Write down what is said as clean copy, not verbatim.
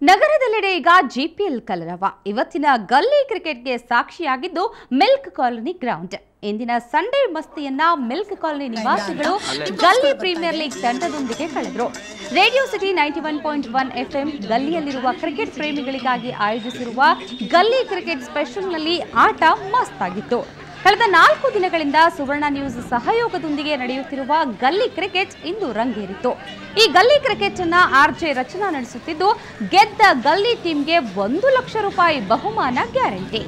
ನಗರದೆಲ್ಲೆಡೆ ಈಗ ಜಿಪಿಎಲ್ ಕಲರವ ಇವತ್ತಿನ ಗಲ್ಲಿ ಕ್ರಿಕೆಟ್ಗೆ ಸಾಕ್ಷಿಯಾಗಿದ್ದು ಮಿಲ್ಕ್ ಕಾಲೋನಿ ಗ್ರೌಂಡ್. ಇಂದಿನ ಸಂಡೇ ಮಸ್ತಿಯನ್ನ ಮಿಲ್ಕ್ ಕಾಲೋನಿ ನಿವಾಸಿಗಳು ಗಲ್ಲಿ ಪ್ರೀಮಿಯರ್ ಲೀಗ್ ತಂಡದೊಂದಿಗೆ ಕಳೆದರು. ರೇಡಿಯೋ ಸಿಟಿ 91.1 FM ಗಲ್ಲಿಯಲ್ಲಿರುವ ಕ್ರಿಕೆಟ್ ಪ್ರೇಮಿಗಳಿಗಾಗಿ ಆಯೋಜಿಸಿರುವ ಗಲ್ಲಿ ಕ್ರಿಕೆಟ್ ಸ್ಪೆಷಲ್ನಲ್ಲಿ ಆಟ ಮಸ್ತ್ ಆಗಿತ್ತು. ಕಳೆದ 4 ದಿನಗಳಿಂದ ಸುವರ್ಣ ನ್ಯೂಸ್ ಸಹಯೋಗದೊಂದಿಗೆ ನಡೆಯುತ್ತಿರುವ ಗಲ್ಲಿ ಕ್ರಿಕೆಟ್ ಇಂದು ರಂಗೇರಿತು. ಈ ಗಲ್ಲಿ ಕ್ರಿಕೆಟ್ ಅನ್ನ ಆರ್ಜೆ ರಚನಾ ನಡೆಸುತ್ತಿದ್ದು, ಗೆದ್ದ ಗಲ್ಲಿ ಟೀಮ್ಗೆ 1 ಲಕ್ಷ ರೂಪಾಯಿ ಬಹುಮಾನ ಗ್ಯಾರಂಟಿ.